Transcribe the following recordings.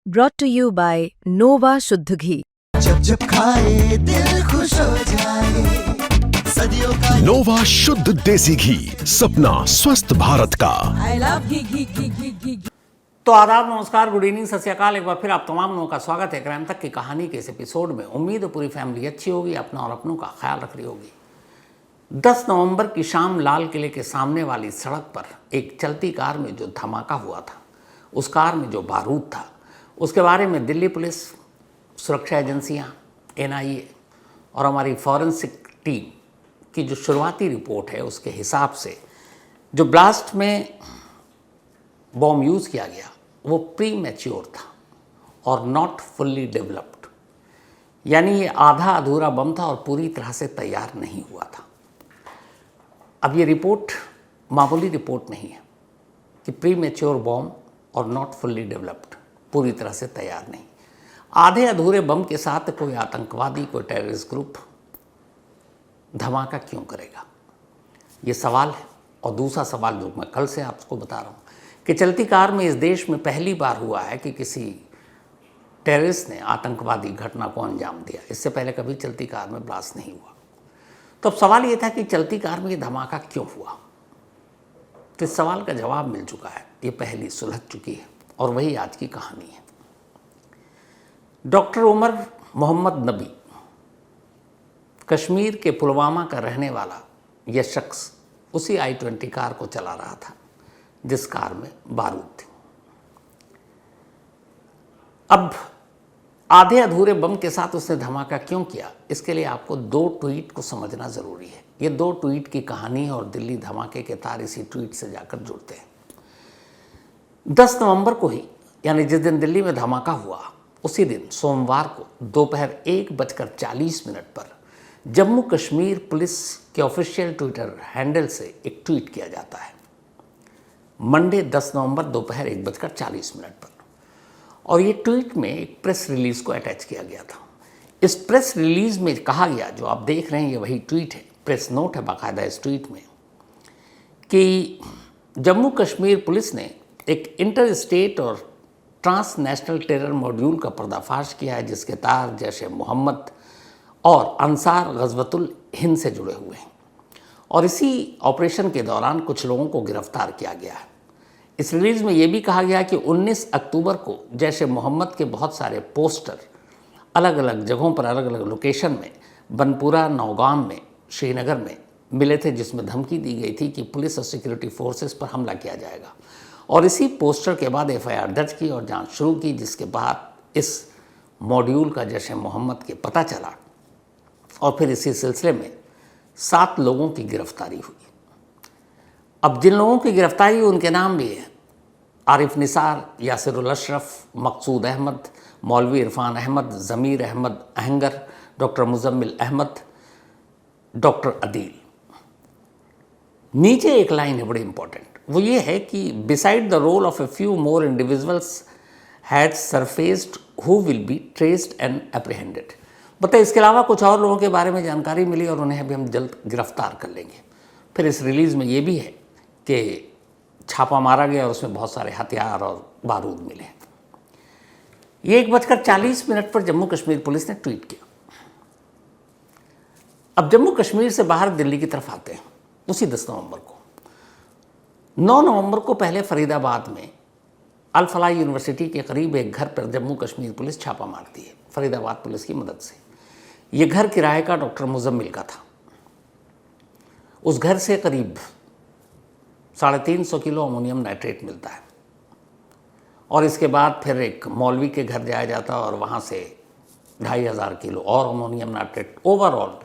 brought to you by Nova शुद्ध घी। जब जब खाए दिल खुश हो जाए, सदियों का नोवा शुद्ध देसी घी, सपना स्वस्थ भारत का। I love घी। तो आदाब, नमस्कार, गुड इवनिंग, सत श्री अकाल। एक बार फिर आप तमाम लोगों का स्वागत है क्राइम तक की कहानी के इस एपिसोड में। उम्मीद है पूरी फैमिली अच्छी होगी, अपना और अपनों का ख्याल रख रही होगी। 10 नवंबर की शाम लाल किले के सामने वाली सड़क पर एक चलती कार में जो धमाका हुआ था, उस कार में जो बारूद था, उसके बारे में दिल्ली पुलिस, सुरक्षा एजेंसियां, NIA और हमारी फॉरेंसिक टीम की जो शुरुआती रिपोर्ट है उसके हिसाब से जो ब्लास्ट में बॉम्ब यूज़ किया गया वो प्री मैच्योर था और नॉट फुल्ली डेवलप्ड, यानी ये आधा अधूरा बम था और पूरी तरह से तैयार नहीं हुआ था। अब ये रिपोर्ट मामूली रिपोर्ट नहीं है कि प्री मैच्योर बॉम्ब और नॉट फुल्ली डेवलप्ड, पूरी तरह से तैयार नहीं। आधे अधूरे बम के साथ कोई आतंकवादी, कोई टेररिस्ट ग्रुप धमाका क्यों करेगा, ये सवाल है। और दूसरा सवाल जो मैं कल से आपको बता रहा हूँ कि चलती कार में इस देश में पहली बार हुआ है कि किसी टेररिस्ट ने आतंकवादी घटना को अंजाम दिया। इससे पहले कभी चलती कार में ब्लास्ट नहीं हुआ। तो अब सवाल ये था कि चलती कार में ये धमाका क्यों हुआ। तो इस सवाल का जवाब मिल चुका है, ये पहली सुलझ चुकी है और वही आज की कहानी है। डॉक्टर उमर मोहम्मद नबी, कश्मीर के पुलवामा का रहने वाला यह शख्स उसी I-20 कार को चला रहा था जिस कार में बारूद थी। अब आधे अधूरे बम के साथ उसने धमाका क्यों किया, इसके लिए आपको 2 ट्वीट को समझना ज़रूरी है। ये 2 ट्वीट की कहानी है और दिल्ली धमाके के तार इसी ट्वीट से जाकर जुड़ते हैं। 10 नवंबर को ही, यानी जिस दिन दिल्ली में धमाका हुआ, उसी दिन सोमवार को दोपहर 1:40 पर जम्मू कश्मीर पुलिस के ऑफिशियल ट्विटर हैंडल से एक ट्वीट किया जाता है। मंडे 10 नवंबर दोपहर 1:40 पर, और ये ट्वीट में एक प्रेस रिलीज़ को अटैच किया गया था। इस प्रेस रिलीज़ में कहा गया, जो आप देख रहे हैं ये वही ट्वीट है, प्रेस नोट है बाकायदा इस ट्वीट में, कि जम्मू कश्मीर पुलिस ने एक इंटर स्टेट और ट्रांसनेशनल टेरर मॉड्यूल का पर्दाफाश किया है जिसके तार जैशे मोहम्मद और अंसार गज़वतुल हिंद से जुड़े हुए हैं। और इसी ऑपरेशन के दौरान कुछ लोगों को गिरफ्तार किया गया है। इस रिलीज़ में ये भी कहा गया कि 19 अक्टूबर को जैशे मोहम्मद के बहुत सारे पोस्टर अलग अलग जगहों पर, अलग अलग लोकेशन में, बनपुरा, नौगाम में, श्रीनगर में मिले थे, जिसमें धमकी दी गई थी कि पुलिस और सिक्योरिटी फोर्सेस पर हमला किया जाएगा। और इसी पोस्टर के बाद FIR दर्ज की और जांच शुरू की, जिसके बाद इस मॉड्यूल का जैशे मोहम्मद के पता चला और फिर इसी सिलसिले में 7 लोगों की गिरफ्तारी हुई। अब जिन लोगों की गिरफ्तारी हुई उनके नाम भी हैं: आरिफ निसार, यासिरुल अशरफ, मकसूद अहमद, मौलवी इरफान अहमद, ज़मीर अहमद अहंगर, डॉक्टर मुजम्मिल अहमद, डॉक्टर अदील। नीचे एक लाइन है बड़ी इंपॉर्टेंट, वो ये है कि beside the role of a few more individuals had surfaced who will be traced and apprehended. बताइए, इसके अलावा कुछ और लोगों के बारे में जानकारी मिली और उन्हें अभी हम जल्द गिरफ्तार कर लेंगे। फिर इस रिलीज़ में ये भी है कि छापा मारा गया और उसमें बहुत सारे हथियार और बारूद मिले। ये 1:40 पर जम्मू कश्मीर पुलिस ने ट्वीट किया। अब जम्मू कश्मीर से बाहर दिल्ली की तरफ आते हैं उसी 10 नवंबर को। 9 नवंबर को पहले फरीदाबाद में अल फलाह यूनिवर्सिटी के करीब एक घर पर जम्मू कश्मीर पुलिस छापा मारती है, फरीदाबाद पुलिस की मदद से। ये घर किराए का डॉक्टर मुजम्मिल का था। उस घर से करीब 350 किलो अमोनियम नाइट्रेट मिलता है और इसके बाद फिर एक मौलवी के घर जाया जाता है और वहाँ से 2500 किलो और ammonium nitrate, overall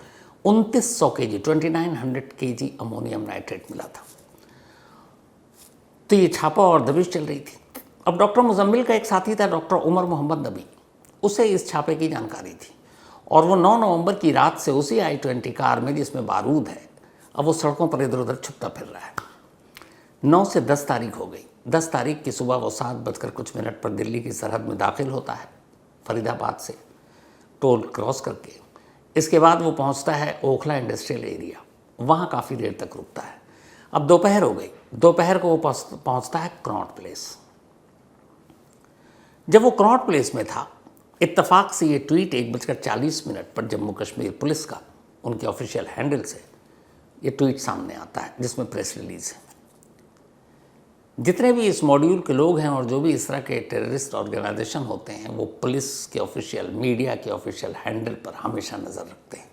2900 kg, 2900 kg ammonium nitrate मिला था। तो ये छापा और दबिश चल रही थी। अब डॉक्टर मुजम्मिल का एक साथी था डॉक्टर उमर मोहम्मद नबी, उसे इस छापे की जानकारी थी और वो 9 नवंबर की रात से उसी I-20 कार में जिसमें बारूद है, अब वो सड़कों पर इधर उधर छुपता फिर रहा है। 9 से 10 तारीख हो गई। 10 तारीख की सुबह वो 7:00 पर दिल्ली की सरहद में दाखिल होता है, फरीदाबाद से टोल क्रॉस करके। इसके बाद वो पहुंचता है ओखला इंडस्ट्रियल एरिया, वहाँ काफ़ी देर तक रुकता है। अब दोपहर हो गई। दोपहर को वो पहुंचता है कनॉट प्लेस। जब वो कनॉट प्लेस में था, इत्तेफाक से ये ट्वीट 1:40 पर जम्मू कश्मीर पुलिस का उनके ऑफिशियल हैंडल से ये ट्वीट सामने आता है, जिसमें प्रेस रिलीज है। जितने भी इस मॉड्यूल के लोग हैं और जो भी इस तरह के टेररिस्ट ऑर्गेनाइजेशन होते हैं, वो पुलिस के ऑफिशियल, मीडिया के ऑफिशियल हैंडल पर हमेशा नज़र रखते हैं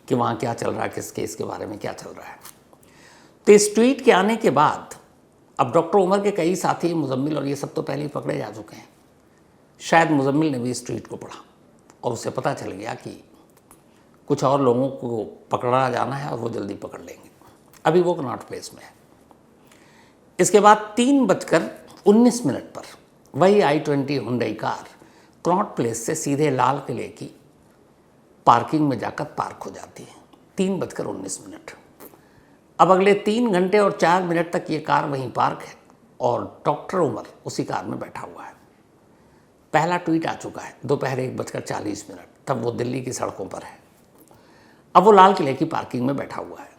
कि वहाँ क्या चल रहा है, किस केस के बारे में क्या चल रहा है। तो इस ट्वीट के आने के बाद अब डॉक्टर उमर के कई साथी, मुजम्मिल और ये सब तो पहले ही पकड़े जा चुके हैं। शायद मुजम्मिल ने भी इस ट्वीट को पढ़ा और उसे पता चल गया कि कुछ और लोगों को पकड़ा जाना है और वो जल्दी पकड़ लेंगे। अभी वो कनॉट प्लेस में है। इसके बाद 3:19 पर वही I-20 Hyundai car Connaught place से सीधे लाल किले की पार्किंग में जाकर पार्क हो जाती है। 3:19। अब अगले 3 घंटे और 4 मिनट तक ये कार वहीं पार्क है और डॉक्टर उमर उसी कार में बैठा हुआ है। पहला ट्वीट आ चुका है दोपहर 1:40, तब वो दिल्ली की सड़कों पर है। अब वो लाल किले की पार्किंग में बैठा हुआ है।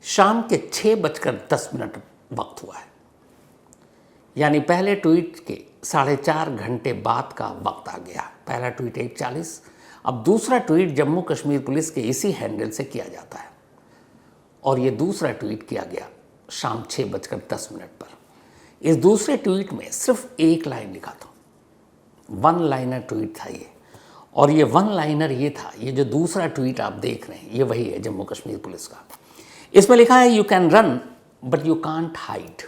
शाम के 6:10 वक्त हुआ है, यानी पहले ट्वीट के 4.5 घंटे बाद का वक्त आ गया। पहला ट्वीट 1:40, अब दूसरा ट्वीट जम्मू कश्मीर पुलिस के इसी हैंडल से किया जाता है और ये दूसरा ट्वीट किया गया शाम 6:10 पर। इस दूसरे ट्वीट में सिर्फ एक लाइन लिखा था, 1 लाइनर ट्वीट था ये, और ये 1 लाइनर ये था, ये जो दूसरा ट्वीट आप देख रहे हैं ये वही है जम्मू कश्मीर पुलिस का। इसमें लिखा है, you can run but you can't hide.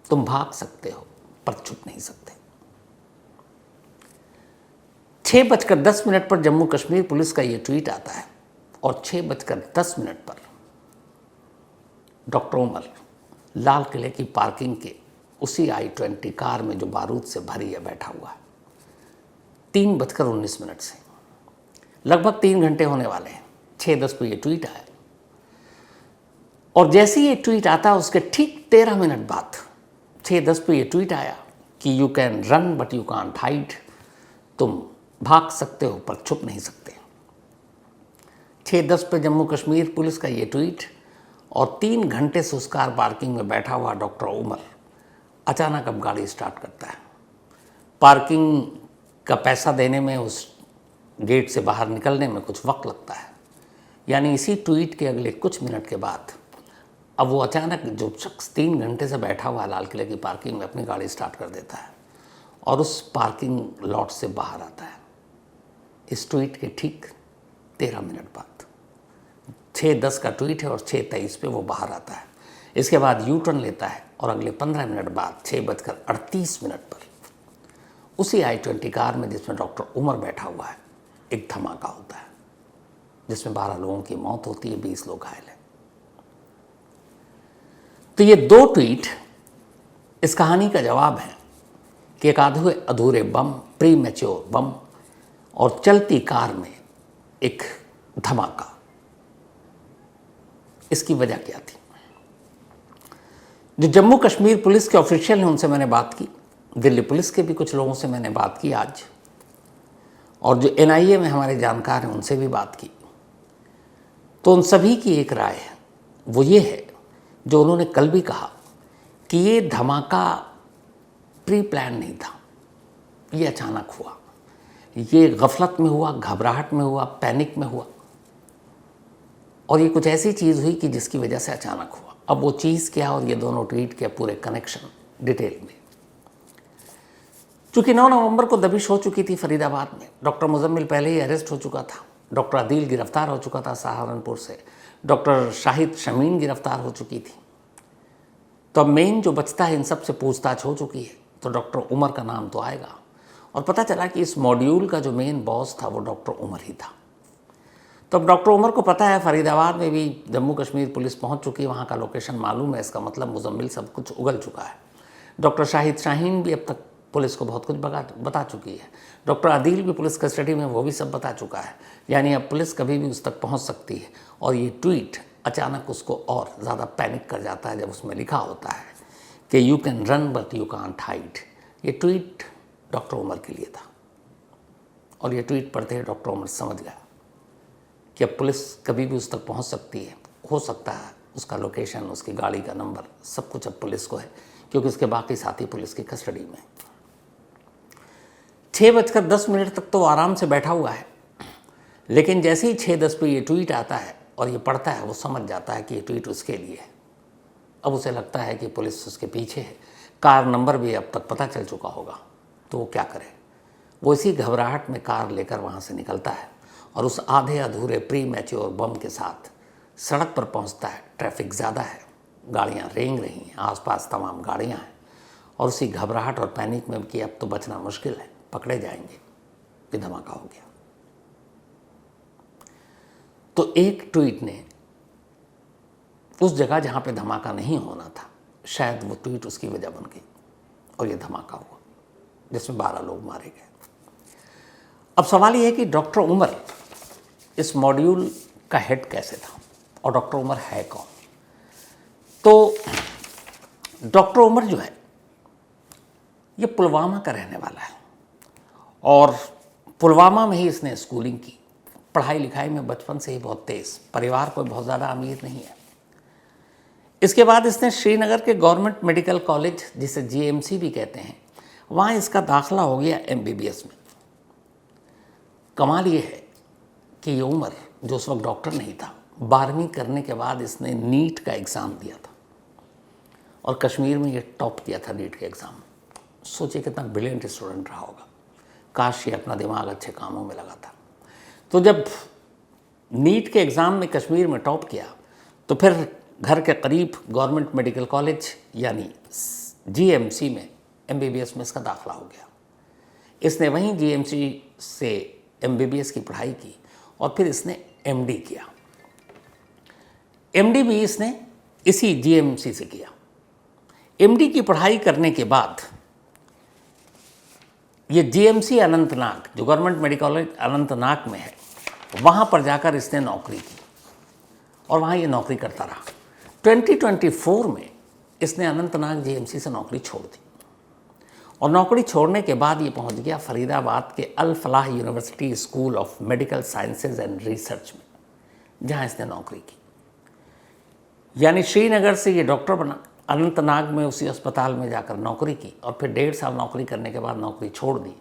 तुम भाग सकते हो पर छुप नहीं सकते। 6:10 पर जम्मू कश्मीर पुलिस का ये ट्वीट आता है और 6:10 पर डॉक्टर उमर लाल किले की पार्किंग के उसी I-20 कार में जो बारूद से भरी है बैठा हुआ है। 3:19 से लगभग 3 घंटे होने वाले हैं। 6:10 पर यह ट्वीट आया और जैसे ये ट्वीट आता है उसके ठीक 13 मिनट बाद 6:10 पर यह ट्वीट आया कि you can run but you can't hide. तुम भाग सकते हो पर छुप नहीं सकते। 6:10 पर जम्मू कश्मीर पुलिस का ये ट्वीट और 3 घंटे से उस कार पार्किंग में बैठा हुआ डॉक्टर उमर अचानक अब गाड़ी स्टार्ट करता है। पार्किंग का पैसा देने में, उस गेट से बाहर निकलने में कुछ वक्त लगता है, यानी इसी ट्वीट के अगले कुछ मिनट के बाद अब वो अचानक जो शख्स 3 घंटे से बैठा हुआ लाल किले की पार्किंग में अपनी गाड़ी स्टार्ट कर देता है और उस पार्किंग लॉट से बाहर आता है। इस ट्वीट के ठीक 13 मिनट बाद 6:10 का ट्वीट है और 6:23 पे वो बाहर आता है। इसके बाद यू टर्न लेता है और अगले 15 मिनट बाद 6:38 पर उसी I-20 कार में जिसमें डॉक्टर उमर बैठा हुआ है एक धमाका होता है, जिसमें 12 लोगों की मौत होती है, 20 लोग घायल हैं। तो ये 2 ट्वीट इस कहानी का जवाब है कि एक अधूरे बम, प्री मैच्योर बम और चलती कार में एक धमाका, इसकी वजह क्या थी। जो जम्मू कश्मीर पुलिस के ऑफिशियल हैं उनसे मैंने बात की, दिल्ली पुलिस के भी कुछ लोगों से मैंने बात की आज, और जो NIA में हमारे जानकार हैं उनसे भी बात की। तो उन सभी की एक राय है, वो ये है जो उन्होंने कल भी कहा कि ये धमाका प्री प्लान नहीं था, ये अचानक हुआ, ये गफलत में हुआ, घबराहट में हुआ, पैनिक में हुआ, और ये कुछ ऐसी चीज़ हुई कि जिसकी वजह से अचानक हुआ। अब वो चीज़ क्या और ये दोनों ट्वीट के पूरे कनेक्शन डिटेल में। चूँकि 9 नवंबर को दबिश हो चुकी थी फरीदाबाद में, डॉक्टर मुजम्मिल पहले ही अरेस्ट हो चुका था, डॉक्टर अदील गिरफ्तार हो चुका था सहारनपुर से, डॉक्टर शाहिद शमीन गिरफ्तार हो चुकी थी। तो अब मेन जो बचता है, इन सब से पूछताछ हो चुकी है, तो डॉक्टर उमर का नाम तो आएगा। और पता चला कि इस मॉड्यूल का जो मेन बॉस था वो डॉक्टर उमर ही था। तो अब डॉक्टर उमर को पता है फरीदाबाद में भी जम्मू कश्मीर पुलिस पहुंच चुकी है, वहाँ का लोकेशन मालूम है, इसका मतलब मुजम्मिल सब कुछ उगल चुका है। डॉक्टर शाहिद शाहीन भी अब तक पुलिस को बहुत कुछ बता चुकी है, डॉक्टर अदील भी पुलिस कस्टडी में, वो भी सब बता चुका है, यानी अब पुलिस कभी भी उस तक पहुँच सकती है। और ये ट्वीट अचानक उसको और ज़्यादा पैनिक कर जाता है जब उसमें लिखा होता है कि you can run but you can't hide. ये ट्वीट डॉक्टर उमर के लिए था और ये ट्वीट पढ़ते ही डॉक्टर उमर समझ गया कि अब पुलिस कभी भी उस तक पहुंच सकती है, हो सकता है उसका लोकेशन, उसकी गाड़ी का नंबर, सब कुछ अब पुलिस को है, क्योंकि उसके बाकी साथी पुलिस की कस्टडी में। 6:10 तक तो आराम से बैठा हुआ है, लेकिन जैसे ही 6:10 पे ये ट्वीट आता है और ये पढ़ता है, वो समझ जाता है कि ये ट्वीट उसके लिए है। अब उसे लगता है कि पुलिस उसके पीछे है, कार नंबर भी अब तक पता चल चुका होगा, तो वो क्या करे। वो इसी घबराहट में कार लेकर वहाँ से निकलता है और उस आधे अधूरे प्री मैच्योर बम के साथ सड़क पर पहुँचता है। ट्रैफिक ज़्यादा है, गाड़ियाँ रेंग रही हैं, आसपास तमाम गाड़ियाँ हैं, और उसी घबराहट और पैनिक में कि अब तो बचना मुश्किल है, पकड़े जाएंगे, कि धमाका हो गया। तो एक ट्वीट ने उस जगह जहाँ पे धमाका नहीं होना था, शायद वो ट्वीट उसकी वजह बन गई और ये धमाका हुआ जिसमें 12 लोग मारे गए। अब सवाल ये है कि डॉक्टर उमर इस मॉड्यूल का हेड कैसे था और डॉक्टर उमर है कौन। तो डॉक्टर उमर जो है ये पुलवामा का रहने वाला है और पुलवामा में ही इसने स्कूलिंग की। पढ़ाई लिखाई में बचपन से ही बहुत तेज, परिवार कोई बहुत ज़्यादा अमीर नहीं है। इसके बाद इसने श्रीनगर के गवर्नमेंट मेडिकल कॉलेज, जिसे जीएमसी भी कहते हैं, वहाँ इसका दाखिला हो गया एमबीबीएस में। कमाल ये है कि ये उमर जो उस वक्त डॉक्टर नहीं था, 12वीं करने के बाद इसने नीट का एग्ज़ाम दिया था और कश्मीर में ये टॉप किया था नीट के एग्ज़ाम में। सोचिए कितना ब्रिलियंट स्टूडेंट रहा होगा, काश ये अपना दिमाग अच्छे कामों में लगाता। तो जब नीट के एग्ज़ाम में कश्मीर में टॉप किया तो फिर घर के करीब गवर्नमेंट मेडिकल कॉलेज यानी जीएमसी में एमबीबीएस में इसका दाखिला हो गया। इसने वहीं जीएमसी से एमबीबीएस की पढ़ाई की और फिर इसने एमडी किया। एमडी भी इसने इसी जीएमसी से किया। एमडी की पढ़ाई करने के बाद ये जीएमसी अनंतनाग, जो गवर्नमेंट मेडिकल कॉलेज अनंतनाग में है, वहाँ पर जाकर इसने नौकरी की और वहाँ ये नौकरी करता रहा। 2024 में इसने अनंतनाग जीएमसी से नौकरी छोड़ दी और नौकरी छोड़ने के बाद ये पहुँच गया फरीदाबाद के Al Falah university school of medical sciences and research में, जहाँ इसने नौकरी की। यानी श्रीनगर से ये डॉक्टर बना, अनंतनाग में उसी अस्पताल में जाकर नौकरी की और फिर 1.5 साल नौकरी करने के बाद नौकरी छोड़ दी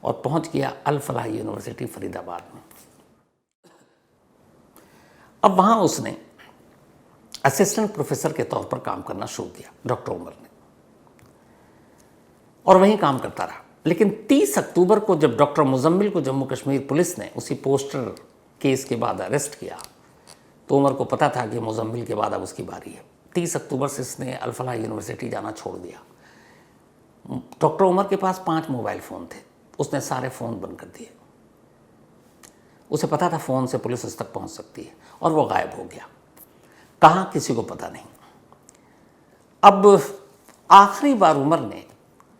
और पहुंच गया अल फलाह यूनिवर्सिटी फरीदाबाद में। अब वहाँ उसने असिस्टेंट प्रोफेसर के तौर पर काम करना शुरू किया डॉक्टर उमर ने, और वहीं काम करता रहा। लेकिन 30 अक्टूबर को जब डॉक्टर मुजम्मिल को जम्मू कश्मीर पुलिस ने उसी पोस्टर केस के बाद अरेस्ट किया, तो उमर को पता था कि मुजम्मिल के बाद अब उसकी बारी है। 30 अक्टूबर से इसने अल फलाह यूनिवर्सिटी जाना छोड़ दिया। डॉक्टर उमर के पास 5 मोबाइल फ़ोन थे, उसने सारे फ़ोन बंद कर दिए। उसे पता था फ़ोन से पुलिस उस तक पहुंच सकती है और वो गायब हो गया। कहाँ, किसी को पता नहीं। अब आखिरी बार उमर ने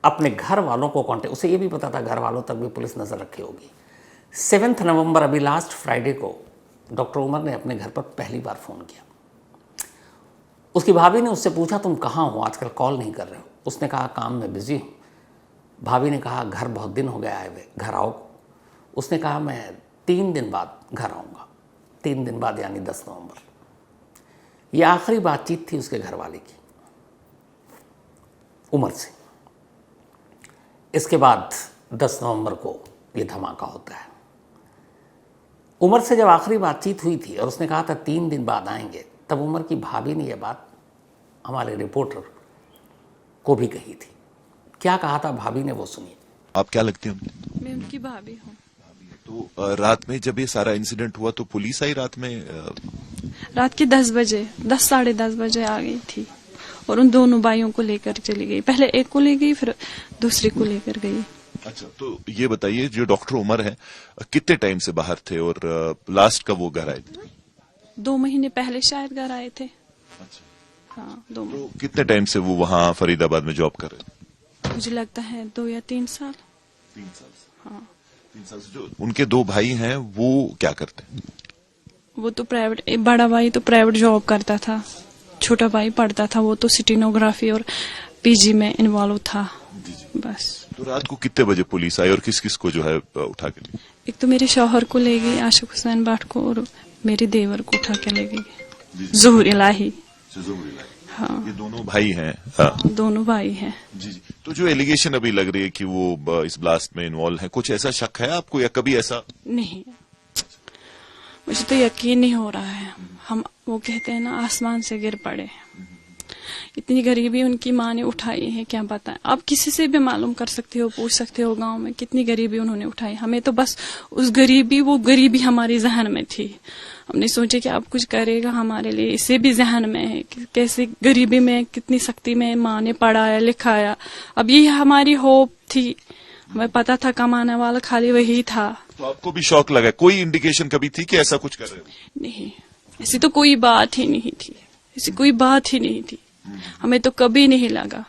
अपने घर वालों को कॉन्टेक्ट, उसे ये भी पता था घर वालों तक भी पुलिस नज़र रखी होगी। 7 नवंबर, अभी लास्ट फ्राइडे को, डॉक्टर उमर ने अपने घर पर पहली बार फ़ोन किया। उसकी भाभी ने उससे पूछा, तुम कहाँ हो, आजकल कॉल नहीं कर रहे हो। उसने कहा, काम में बिजी हूँ। भाभी ने कहा, घर बहुत दिन हो गया आए हुए, घर आओ। उसने कहा, मैं 3 दिन बाद घर आऊँगा। 3 दिन बाद यानी 10 नवंबर। ये आखिरी बातचीत थी उसके घर वाले की उमर से। इसके बाद 10 नवंबर को ये धमाका होता है। उमर से जब आखिरी बातचीत हुई थी और उसने कहा था 3 दिन बाद आएंगे, तब उमर की भाभी ने यह बात हमारे रिपोर्टर को भी कही थी। क्या कहा था भाभी ने, वो सुनिए। आप क्या लगती हैं? मैं उनकी भाभी हूँ। तो रात में जब ये सारा इंसिडेंट हुआ तो पुलिस आई रात में? रात के 10 बजे, 10 साढ़े 10 बजे आ गई थी और उन दोनों भाइयों को लेकर चली गई। पहले एक को ले गई, फिर दूसरे को लेकर गई। अच्छा, तो ये बताइए, जो डॉक्टर उमर है कितने टाइम से बाहर थे और लास्ट कब वो घर आए थे? 2 महीने पहले शायद घर आए थे। अच्छा, हाँ, 2 महीने। तो कितने टाइम से वो वहाँ फरीदाबाद में जॉब कर रहे थे? मुझे लगता है 2 या 3 साल। 3 साल से। हाँ, 3 साल से। जो उनके 2 भाई हैं वो क्या करते हैं? वो तो प्राइवेट, बड़ा भाई तो प्राइवेट जॉब करता था, छोटा भाई पढ़ता था, वो तो स्टेनोग्राफी और पीजी में इन्वॉल्व था। बस। तो रात को कितने बजे पुलिस आई और किस किस को जो है उठा के ले? एक तो मेरे शौहर को ले गई, आशिक हुसैन बाट को, और मेरे देवर को उठा के ले गई, ज़ुहूर इलाही। हाँ। ये दोनों भाई हैं? हाँ। दोनों भाई हैं। जी जी। तो जो एलिगेशन अभी लग रही है कि वो इस ब्लास्ट में इन्वॉल्व है, कुछ ऐसा शक है आपको या कभी ऐसा? नहीं, मुझे तो यकीन नहीं हो रहा है। हम वो कहते हैं ना, आसमान से गिर पड़े। इतनी गरीबी उनकी माँ ने उठाई है, क्या बताएं। आप किसी से भी मालूम कर सकते हो, पूछ सकते हो गांव में कितनी गरीबी उन्होंने उठाई। हमें तो बस वो गरीबी हमारी जहन में थी। हमने सोचे कि अब कुछ करेगा हमारे लिए, इसे भी जहन में है कि कैसे गरीबी में, कितनी सख्ती में माँ ने पढ़ाया लिखाया। अब ये हमारी होप थी। हमें पता था कमाने वाला खाली वही था। तो आपको भी शौक लगा? कोई इंडिकेशन कभी थी कि ऐसा कुछ कर रहे हो? नहीं, ऐसी तो कोई बात ही नहीं थी। ऐसी कोई बात ही नहीं थी। हमें तो कभी नहीं लगा।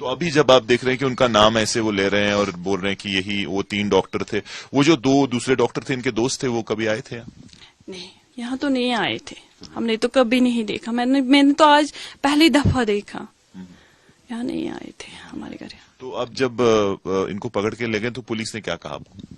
तो अभी जब आप देख रहे हैं कि उनका नाम ऐसे वो ले रहे हैं और बोल रहे हैं कि यही वो 3 डॉक्टर थे, वो जो 2 दूसरे डॉक्टर थे इनके दोस्त थे, वो कभी आए थे? नहीं, यहाँ तो नहीं आए थे। हमने तो कभी नहीं देखा। मैंने तो आज पहली दफा देखा। यहाँ नहीं आए थे हमारे घर। तो अब जब इनको पकड़ के ले गए तो पुलिस ने क्या कहा आपको?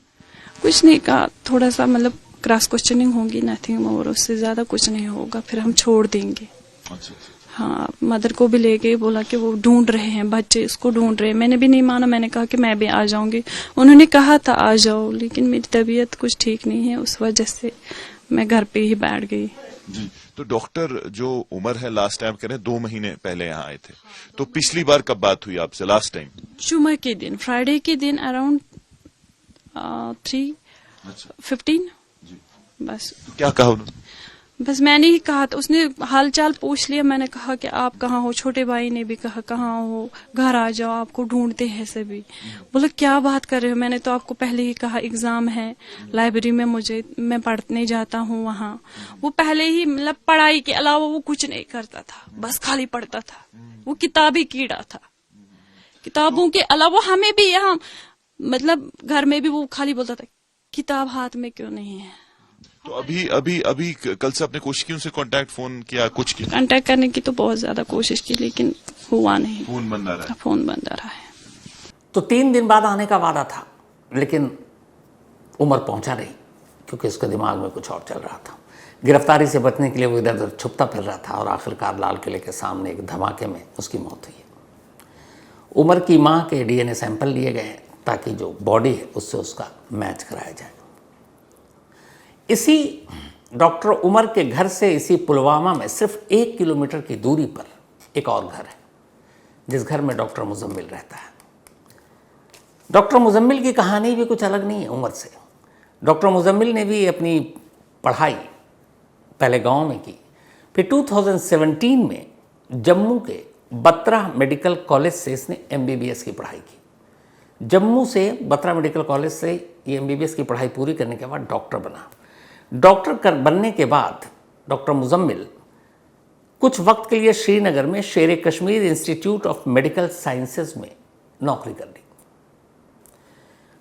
कुछ नहीं कहा, थोड़ा सा मतलब क्रॉस क्वेश्चनिंग होगी, नथिंग मोर, उससे ज्यादा कुछ नहीं होगा, फिर हम छोड़ देंगे। अच्छा। हाँ, मदर को भी ले गए, बोला कि वो ढूंढ रहे हैं, बच्चे इसको ढूंढ रहे हैं। मैंने भी नहीं माना, मैंने कहा कि मैं भी आ जाऊंगी। उन्होंने कहा था आ जाओ, लेकिन मेरी तबीयत कुछ ठीक नहीं है, उस वजह से मैं घर पे ही बैठ गई। जी। तो डॉक्टर जो उमर है लास्ट टाइम कह रहे हैं 2 महीने पहले यहाँ आए थे, तो पिछली बार कब बात हुई आपसे लास्ट टाइम? जुम्मे के दिन, फ्राइडे के दिन अराउंड 3:15। बस क्या कहा उन्होंने? बस मैंने ही कहा था, उसने हालचाल पूछ लिया। मैंने कहा कि आप कहाँ हो। छोटे भाई ने भी कहा कहाँ हो, घर आ जाओ, आपको ढूंढते हैं सभी। बोला क्या बात कर रहे हो, मैंने तो आपको पहले ही कहा एग्जाम है लाइब्रेरी में, मैं पढ़ने जाता हूँ वहाँ। वो पहले ही मतलब पढ़ाई के अलावा वो कुछ नहीं करता था, बस खाली पढ़ता था। वो किताबी कीड़ा था। किताबों के अलावा हमें भी यहाँ मतलब घर में भी वो खाली बोलता था किताब हाथ में क्यों नहीं है। तो अभी कल से आपने कोशिश की उनसे कांटेक्ट, फोन किया, कुछ किया? कांटेक्ट करने की तो बहुत ज्यादा कोशिश की, लेकिन हुआ नहीं। फोन बंद आ रहा है? फोन बंद आ रहा है। तो 3 दिन बाद आने का वादा था, लेकिन उमर पहुंचा नहीं, क्योंकि उसके दिमाग में कुछ और चल रहा था। गिरफ्तारी से बचने के लिए वो इधर उधर छुपता फिर रहा था और आखिरकार लाल किले के सामने एक धमाके में उसकी मौत हुई है। उमर की मां के DNA सैंपल लिए गए ताकि जो बॉडी है उससे उसका मैच कराया जाए। इसी डॉक्टर उमर के घर से इसी पुलवामा में सिर्फ 1 किलोमीटर की दूरी पर एक और घर है, जिस घर में डॉक्टर मुजम्मिल रहता है। डॉक्टर मुजम्मिल की कहानी भी कुछ अलग नहीं है उमर से। डॉक्टर मुजम्मिल ने भी अपनी पढ़ाई पहले गांव में की, फिर 2017 में जम्मू के बत्रा मेडिकल कॉलेज से इसने MBBS की पढ़ाई की। जम्मू से बत्रा मेडिकल कॉलेज से ये MBBS की पढ़ाई पूरी करने के बाद डॉक्टर बना। डॉक्टर बनने के बाद डॉक्टर मुजम्मिल कुछ वक्त के लिए श्रीनगर में शेर Kashmir institute of medical sciences में नौकरी कर ली।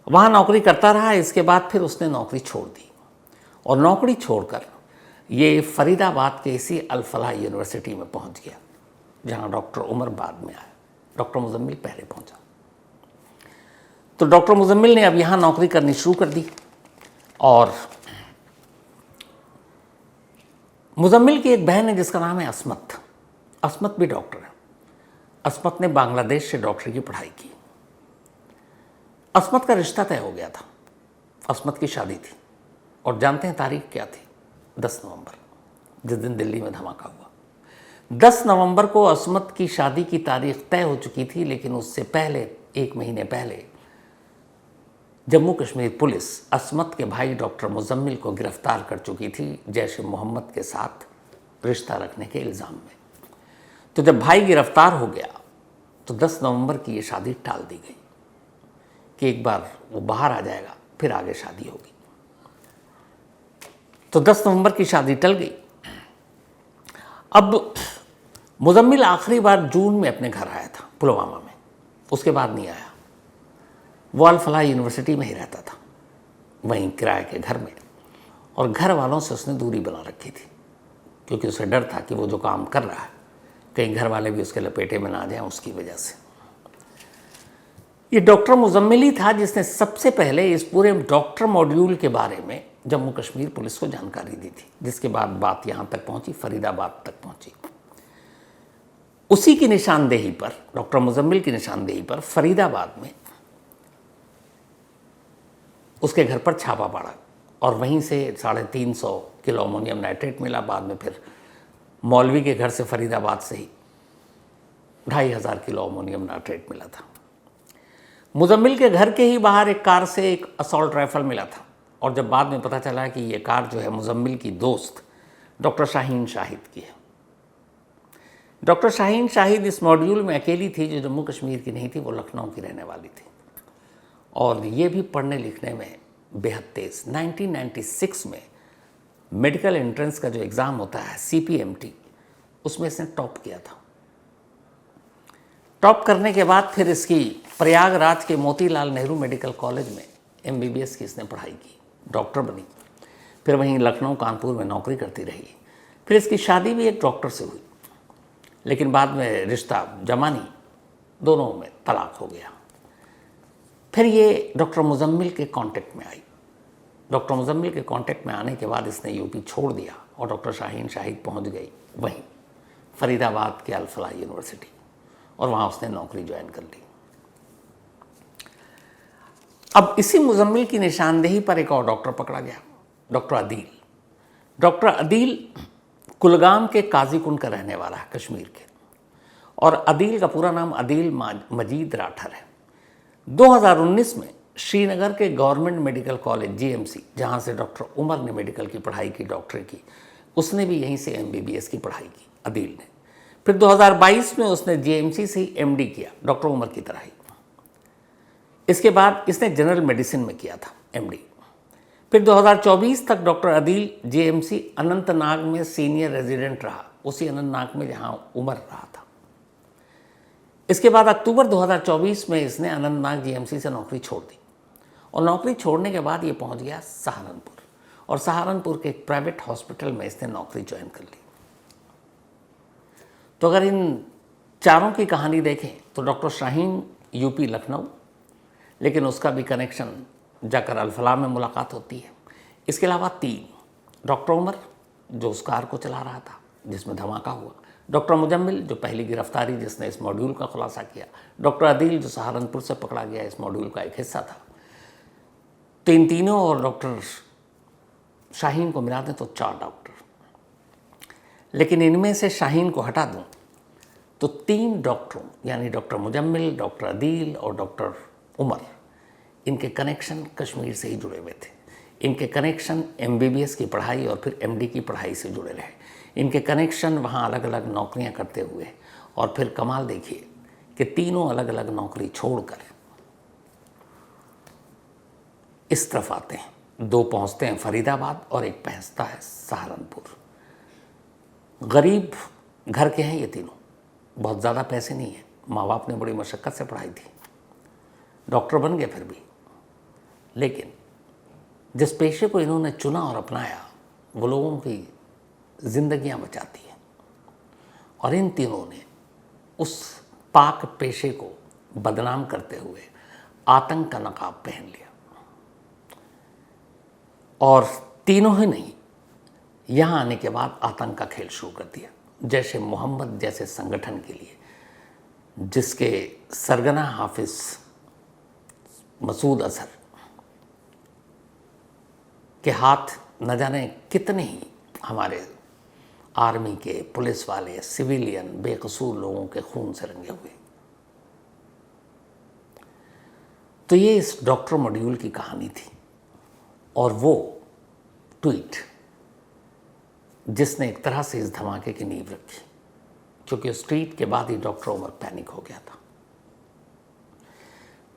वहाँ नौकरी करता रहा। इसके बाद फिर उसने नौकरी छोड़ दी और नौकरी छोड़कर ये फरीदाबाद के इसी अल-फलाह यूनिवर्सिटी में पहुँच गया, जहाँ डॉक्टर उमर बाद में आया। डॉक्टर मुजम्मिल पहले पहुँचा। तो डॉक्टर मुजम्मिल ने अब यहाँ नौकरी करनी शुरू कर दी। और मुजम्मिल की एक बहन है जिसका नाम है असमत। असमत भी डॉक्टर है। असमत ने बांग्लादेश से डॉक्टरी की पढ़ाई की। असमत का रिश्ता तय हो गया था। असमत की शादी थी और जानते हैं तारीख क्या थी? 10 नवंबर, जिस दिन दिल्ली में धमाका हुआ। 10 नवंबर को असमत की शादी की तारीख तय हो चुकी थी, लेकिन उससे पहले 1 महीने पहले जम्मू कश्मीर पुलिस असमत के भाई डॉक्टर मुजम्मिल को गिरफ्तार कर चुकी थी जैश-ए-मोहम्मद के साथ रिश्ता रखने के इल्ज़ाम में। तो जब भाई गिरफ्तार हो गया तो 10 नवंबर की ये शादी टाल दी गई कि एक बार वो बाहर आ जाएगा फिर आगे शादी होगी। तो 10 नवंबर की शादी टल गई। अब मुजम्मिल आखिरी बार जून में अपने घर आया था पुलवामा में, उसके बाद नहीं आया। वो अल-फलाह यूनिवर्सिटी में ही रहता था, वहीं किराए के घर में, और घर वालों से उसने दूरी बना रखी थी, क्योंकि उसे डर था कि वो जो काम कर रहा है कहीं घर वाले भी उसके लपेटे में ना आ जाएं उसकी वजह से। ये डॉक्टर मुजम्मिल ही था जिसने सबसे पहले इस पूरे डॉक्टर मॉड्यूल के बारे में जम्मू कश्मीर पुलिस को जानकारी दी थी, जिसके बाद बात यहाँ तक पहुँची, फरीदाबाद तक पहुँची। उसी की निशानदेही पर, डॉक्टर मुजम्मिल की निशानदेही पर फरीदाबाद में उसके घर पर छापा पड़ा और वहीं से 350 किलो अमोनियम नाइट्रेट मिला। बाद में फिर मौलवी के घर से फरीदाबाद से ही 2500 किलो अमोनियम नाइट्रेट मिला था। मुजम्मिल के घर के ही बाहर एक कार से एक असॉल्ट राइफल मिला था और जब बाद में पता चला कि ये कार जो है मुजम्मिल की दोस्त डॉक्टर शाहीन शाहिद की है। डॉक्टर शाहीन शाहिद इस मॉड्यूल में अकेली थी जो जम्मू कश्मीर की नहीं थी, वो लखनऊ की रहने वाली थी और ये भी पढ़ने लिखने में बेहद तेज़। 1996 में मेडिकल एंट्रेंस का जो एग्ज़ाम होता है CPMT, उसमें इसने टॉप किया था। टॉप करने के बाद फिर इसकी प्रयागराज के मोतीलाल नेहरू मेडिकल कॉलेज में MBBS की इसने पढ़ाई की, डॉक्टर बनी। फिर वहीं लखनऊ कानपुर में नौकरी करती रही। फिर इसकी शादी भी एक डॉक्टर से हुई, लेकिन बाद में रिश्ता जमा नहीं, दोनों में तलाक हो गया। फिर ये डॉक्टर मुजम्मिल के कांटेक्ट में आई। डॉक्टर मुजम्मिल के कांटेक्ट में आने के बाद इसने यूपी छोड़ दिया और डॉक्टर शाहीन शाहिद पहुंच गई वहीं फरीदाबाद के अल-फलाह यूनिवर्सिटी और वहाँ उसने नौकरी ज्वाइन कर ली। अब इसी मुजम्मिल की निशानदेही पर एक और डॉक्टर पकड़ा गया, डॉक्टर अदील। डॉक्टर अदील कुलगाम के काजीकुंड का रहने वाला है, कश्मीर के, और अदील का पूरा नाम अदील मजीद राठर है। 2019 में श्रीनगर के गवर्नमेंट मेडिकल कॉलेज GMC, जहाँ से डॉक्टर उमर ने मेडिकल की पढ़ाई की, डॉक्टर की, उसने भी यहीं से MBBS की पढ़ाई की अदील ने। फिर 2022 में उसने GMC से ही MD किया, डॉक्टर उमर की तरह ही। इसके बाद इसने जनरल मेडिसिन में किया था MD। फिर 2024 तक डॉक्टर अदील GMC अनंतनाग में सीनियर रेजिडेंट रहा, उसी अनंतनाग में जहाँ उमर रहा था। इसके बाद अक्टूबर 2024 में इसने अनंतनाग GMC से नौकरी छोड़ दी और नौकरी छोड़ने के बाद ये पहुंच गया सहारनपुर और सहारनपुर के एक प्राइवेट हॉस्पिटल में इसने नौकरी ज्वाइन कर ली। तो अगर इन चारों की कहानी देखें तो डॉक्टर शाहीन यूपी लखनऊ, लेकिन उसका भी कनेक्शन जाकर अल-फलाह में मुलाकात होती है। इसके अलावा 3 डॉक्टर उमर जो उस कार को चला रहा था जिसमें धमाका हुआ, डॉक्टर मुजम्मिल जो पहली गिरफ्तारी जिसने इस मॉड्यूल का खुलासा किया, डॉक्टर अदील जो सहारनपुर से पकड़ा गया इस मॉड्यूल का एक हिस्सा था। तो इन तीनों और डॉक्टर शाहीन को मिला दें तो 4 डॉक्टर। लेकिन इनमें से शाहीन को हटा दूं तो 3 डॉक्टरों यानी डॉक्टर मुजम्मिल, डॉक्टर अदील और डॉक्टर उमर, इनके कनेक्शन कश्मीर से ही जुड़े हुए थे। इनके कनेक्शन MBBS की पढ़ाई और फिर MD की पढ़ाई से जुड़े रहे। इनके कनेक्शन वहाँ अलग अलग नौकरियाँ करते हुए, और फिर कमाल देखिए कि तीनों अलग अलग नौकरी छोड़कर इस तरफ आते हैं। 2 पहुँचते हैं फरीदाबाद और एक पहुँचता है सहारनपुर। गरीब घर के हैं ये तीनों, बहुत ज़्यादा पैसे नहीं है, माँ बाप ने बड़ी मशक्क़त से पढ़ाई थी, डॉक्टर बन गए फिर भी। लेकिन जिस पेशे को इन्होंने चुना और अपनाया वो लोगों की जिंदगियां बचाती है, और इन तीनों ने उस पाक पेशे को बदनाम करते हुए आतंक का नकाब पहन लिया। और तीनों ही नहीं, यहाँ आने के बाद आतंक का खेल शुरू कर दिया। जैसे मोहम्मद जैसे संगठन के लिए, जिसके सरगना हाफिज मसूद अजहर के हाथ न जाने कितने ही हमारे आर्मी के, पुलिस वाले, सिविलियन, बेकसूर लोगों के खून से रंगे हुए। तो ये इस डॉक्टर मॉड्यूल की कहानी थी, और वो ट्वीट जिसने एक तरह से इस धमाके की नींव रखी, क्योंकि उस ट्वीट के बाद ही डॉक्टर उमर पैनिक हो गया था।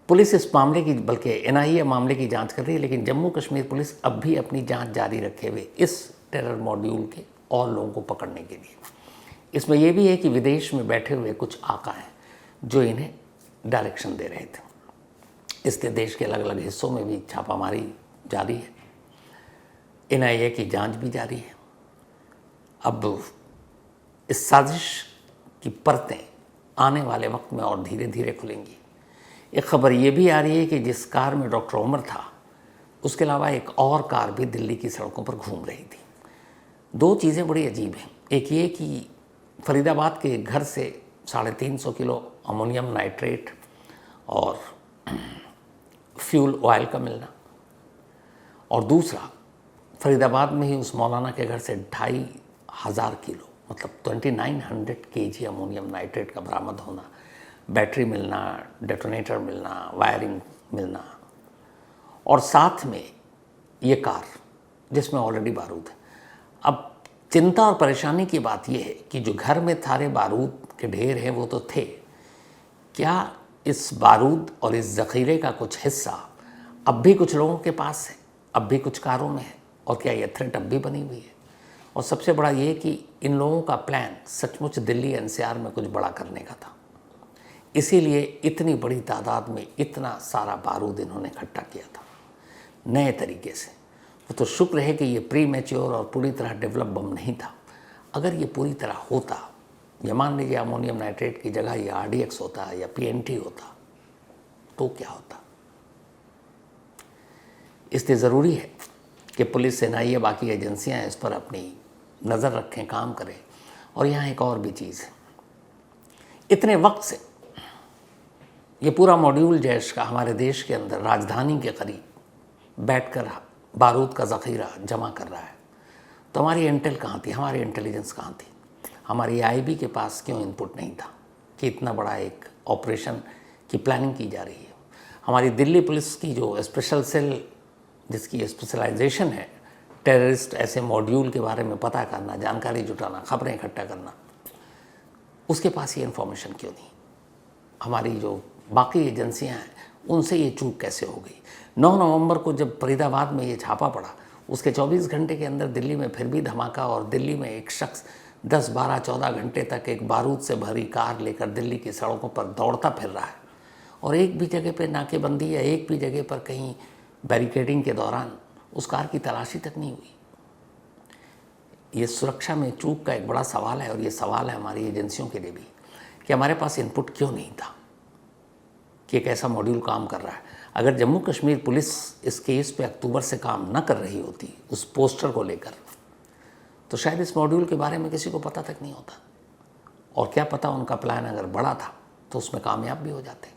पुलिस इस मामले की, बल्कि NIA मामले की जांच कर रही है, लेकिन जम्मू कश्मीर पुलिस अब भी अपनी जांच जारी रखे हुए इस टेरर मॉड्यूल के और लोगों को पकड़ने के लिए। इसमें यह भी है कि विदेश में बैठे हुए कुछ आका हैं जो इन्हें डायरेक्शन दे रहे थे। इसके देश के अलग अलग हिस्सों में भी छापामारी जारी है, NIA की जांच भी जारी है। अब इस साजिश की परतें आने वाले वक्त में और धीरे धीरे खुलेंगी। एक खबर ये भी आ रही है कि जिस कार में डॉक्टर उमर था, उसके अलावा एक और कार भी दिल्ली की सड़कों पर घूम रही थी। 2 चीज़ें बड़ी अजीब हैं। एक ये कि फरीदाबाद के घर से 350 किलो अमोनियम नाइट्रेट और फ्यूल ऑयल का मिलना, और दूसरा फरीदाबाद में ही उस मौलाना के घर से 2500 किलो मतलब 2900 kg अमोनियम नाइट्रेट का बरामद होना, बैटरी मिलना, डेटोनेटर मिलना, वायरिंग मिलना, और साथ में ये कार जिसमें ऑलरेडी बारूद है। अब चिंता और परेशानी की बात यह है कि जो घर में सारे बारूद के ढेर हैं वो तो थे, क्या इस बारूद और इस ज़ख़ीरे का कुछ हिस्सा अब भी कुछ लोगों के पास है, अब भी कुछ कारों में है, और क्या ये थ्रेट अब भी बनी हुई है? और सबसे बड़ा ये कि इन लोगों का प्लान सचमुच दिल्ली एनसीआर में कुछ बड़ा करने का था, इसीलिए इतनी बड़ी तादाद में इतना सारा बारूद इन्होंने इकट्ठा किया था नए तरीके से। वो तो शुक्र है कि ये प्री मैच्योर और पूरी तरह डेवलप बम नहीं था। अगर ये पूरी तरह होता, या मान लीजिए अमोनियम नाइट्रेट की जगह ये RDX होता या PNT होता, तो क्या होता? इसलिए ज़रूरी है कि पुलिस, NIA, बाकी एजेंसियां इस पर अपनी नज़र रखें, काम करें। और यहाँ एक और भी चीज़ है, इतने वक्त से ये पूरा मॉड्यूल जैश का हमारे देश के अंदर राजधानी के करीब बैठकर बारूद का ज़ख़ीरा जमा कर रहा है, तो हमारी इंटेल कहाँ थी, हमारी इंटेलिजेंस कहाँ थी, हमारी IB के पास क्यों इनपुट नहीं था कि इतना बड़ा एक ऑपरेशन की प्लानिंग की जा रही है? हमारी दिल्ली पुलिस की जो स्पेशल सेल, जिसकी स्पेशलाइजेशन है टेररिस्ट ऐसे मॉड्यूल के बारे में पता करना, जानकारी जुटाना, खबरें इकट्ठा करना, उसके पास ये इन्फॉर्मेशन क्यों नहीं? हमारी जो बाकी एजेंसियां हैं उनसे ये चूक कैसे हो गई? 9 नवंबर को जब फरीदाबाद में ये छापा पड़ा, उसके 24 घंटे के अंदर दिल्ली में फिर भी धमाका, और दिल्ली में एक शख्स 10, 12, 14 घंटे तक एक बारूद से भरी कार लेकर दिल्ली की सड़कों पर दौड़ता फिर रहा है, और एक भी जगह पर नाकेबंदी या एक भी जगह पर कहीं बैरिकेडिंग के दौरान उस कार की तलाशी तक नहीं हुई। ये सुरक्षा में चूक का एक बड़ा सवाल है, और ये सवाल है हमारी एजेंसियों के लिए भी कि हमारे पास इनपुट क्यों नहीं था कि एक ऐसा मॉड्यूल काम कर रहा है। अगर जम्मू कश्मीर पुलिस इस केस पे अक्टूबर से काम न कर रही होती उस पोस्टर को लेकर, तो शायद इस मॉड्यूल के बारे में किसी को पता तक नहीं होता, और क्या पता उनका प्लान अगर बड़ा था तो उसमें कामयाब भी हो जाते।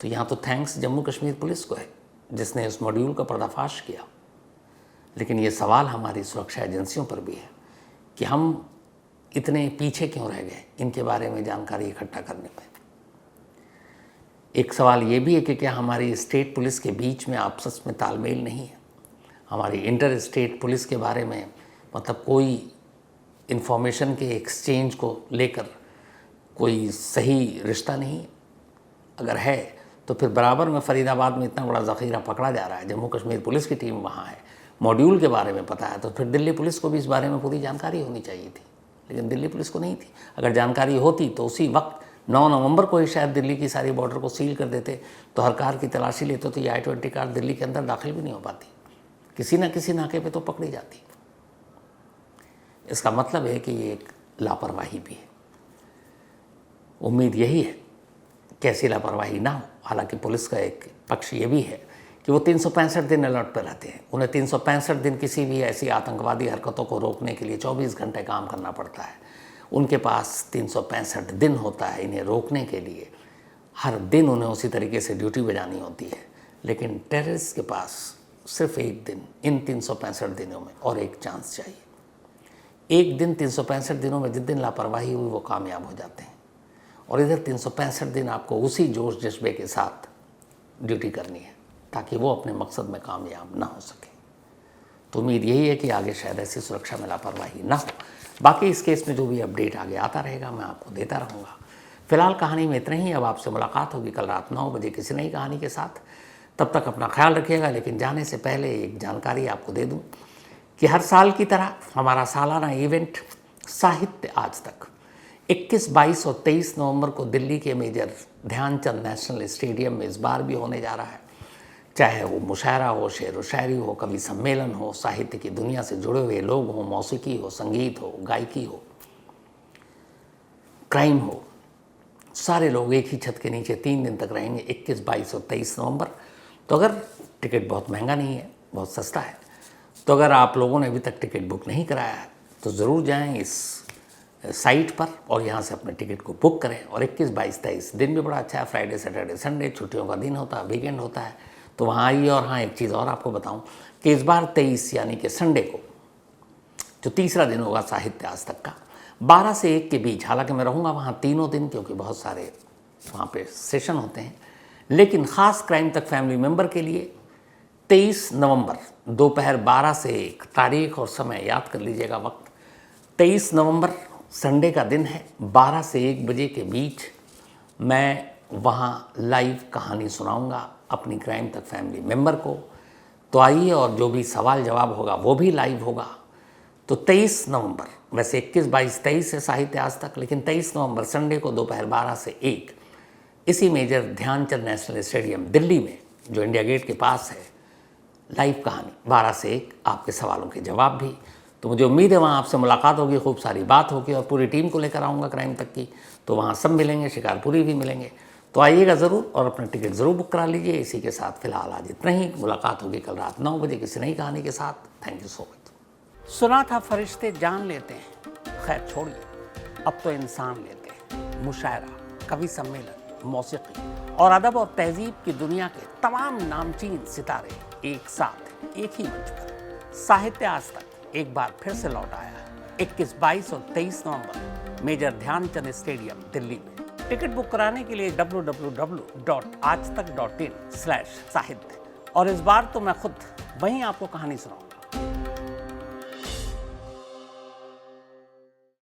तो यहाँ तो थैंक्स जम्मू कश्मीर पुलिस को है जिसने इस मॉड्यूल का पर्दाफाश किया, लेकिन ये सवाल हमारी सुरक्षा एजेंसियों पर भी है कि हम इतने पीछे क्यों रह गए इनके बारे में जानकारी इकट्ठा करने में। एक सवाल ये भी है कि क्या हमारी स्टेट पुलिस के बीच में आपस में तालमेल नहीं है, हमारी इंटर स्टेट पुलिस के बारे में मतलब कोई इन्फॉर्मेशन के एक्सचेंज को लेकर कोई सही रिश्ता नहीं है? अगर है तो फिर बराबर में फरीदाबाद में इतना बड़ा ज़ख़ीरा पकड़ा जा रहा है, जम्मू कश्मीर पुलिस की टीम वहाँ है, मॉड्यूल के बारे में पता है, तो फिर दिल्ली पुलिस को भी इस बारे में पूरी जानकारी होनी चाहिए थी, लेकिन दिल्ली पुलिस को नहीं थी। अगर जानकारी होती तो उसी वक्त 9 नवंबर को ही शायद दिल्ली की सारी बॉर्डर को सील कर देते, तो हर कार की तलाशी लेते तो ये I-20 कार दिल्ली के अंदर दाखिल भी नहीं हो पाती, किसी न किसी नाके पे तो पकड़ी जाती। इसका मतलब है कि ये एक लापरवाही भी है। उम्मीद यही है कि ऐसी लापरवाही ना हो। हालांकि पुलिस का एक पक्ष ये भी है कि वो 365 दिन अलर्ट पर रहते हैं, उन्हें 365 दिन किसी भी ऐसी आतंकवादी हरकतों को रोकने के लिए 24 घंटे काम करना पड़ता है। उनके पास 365 दिन होता है इन्हें रोकने के लिए, हर दिन उन्हें उसी तरीके से ड्यूटी बजानी होती है। लेकिन टेररिस्ट के पास सिर्फ एक दिन इन 365 दिनों में और एक चांस चाहिए। एक दिन 365 दिनों में जिस दिन लापरवाही हुई वो कामयाब हो जाते हैं, और इधर 365 दिन आपको उसी जोश जज्बे के साथ ड्यूटी करनी है ताकि वो अपने मकसद में कामयाब ना हो सके। तो उम्मीद यही है कि आगे शायद ऐसी सुरक्षा में लापरवाही ना हो। बाकी इस केस में जो भी अपडेट आगे आता रहेगा मैं आपको देता रहूँगा। फिलहाल कहानी में इतना ही। अब आपसे मुलाकात होगी कल रात 9 बजे किसी नई कहानी के साथ। तब तक अपना ख्याल रखिएगा। लेकिन जाने से पहले एक जानकारी आपको दे दूँ कि हर साल की तरह हमारा सालाना इवेंट साहित्य आज तक 21, 22 और 23 नवंबर को दिल्ली के मेजर ध्यानचंद नेशनल स्टेडियम में इस बार भी होने जा रहा है। चाहे वो मुशायरा हो, शेर व शायरी हो, कवि सम्मेलन हो, साहित्य की दुनिया से जुड़े हुए लोग हों, मौसीकी हो, संगीत हो, गायकी हो, क्राइम हो, सारे लोग एक ही छत के नीचे 3 दिन तक रहेंगे 21, 22 और 23 नवंबर। तो अगर टिकट बहुत महंगा नहीं है, बहुत सस्ता है, तो अगर आप लोगों ने अभी तक टिकट बुक नहीं कराया है तो ज़रूर जाएं इस साइट पर और यहाँ से अपने टिकट को बुक करें। और 21, 22, 23 दिन भी बड़ा अच्छा है, फ्राइडे सैटरडे संडे छुट्टियों का दिन होता है, वीकेंड होता है, तो वहाँ आइए। और हाँ, एक चीज़ और आपको बताऊँ कि इस बार 23 यानी कि संडे को जो तीसरा दिन होगा साहित्य आज तक का, 12 से 1 के बीच, हालांकि मैं रहूँगा वहाँ तीनों दिन क्योंकि बहुत सारे वहाँ पे सेशन होते हैं, लेकिन ख़ास क्राइम तक फैमिली मेंबर के लिए 23 नवंबर दोपहर 12 से 1, तारीख और समय याद कर लीजिएगा वक्त, 23 नवंबर संडे का दिन है, 12 से 1 बजे के बीच मैं वहाँ लाइव कहानी सुनाऊंगा अपनी क्राइम तक फैमिली मेंबर को। तो आइए, और जो भी सवाल जवाब होगा वो भी लाइव होगा। तो 23 नवंबर, वैसे 21, 22, 23 है साहित्य आज तक, लेकिन 23 नवंबर संडे को दोपहर 12 से 1 इसी major Dhyanchand national stadium Delhi में, जो इंडिया गेट के पास है, लाइव कहानी 12 से 1, आपके सवालों के जवाब भी। तो मुझे उम्मीद है वहाँ आपसे मुलाकात होगी, खूब सारी बात होगी, और पूरी टीम को लेकर आऊँगा क्राइम तक की, तो वहाँ सब मिलेंगे, शिकारपुरी भी मिलेंगे। तो आइएगा ज़रूर और अपना टिकट ज़रूर बुक करा लीजिए। इसी के साथ फिलहाल आज इतना ही, मुलाकात होगी कल रात 9 बजे किसी नई कहानी के साथ। Thank you so much. सुना था फरिश्ते जान लेते हैं, खैर छोड़िए, अब तो इंसान लेते हैं। मुशायरा, कवि सम्मेलन, मौसीकी और अदब और तहजीब की दुनिया के तमाम नामचीन सितारे एक साथ एक ही मंच पर। साहित्य आज तक एक बार फिर से लौट आया है 21, 22 और 23 नवंबर मेजर ध्यानचंद स्टेडियम दिल्ली में। टिकट बुक कराने के लिए www.aajtak.in/साहित्य। और इस बार तो मैं खुद वहीं आपको कहानी सुनाऊंगा।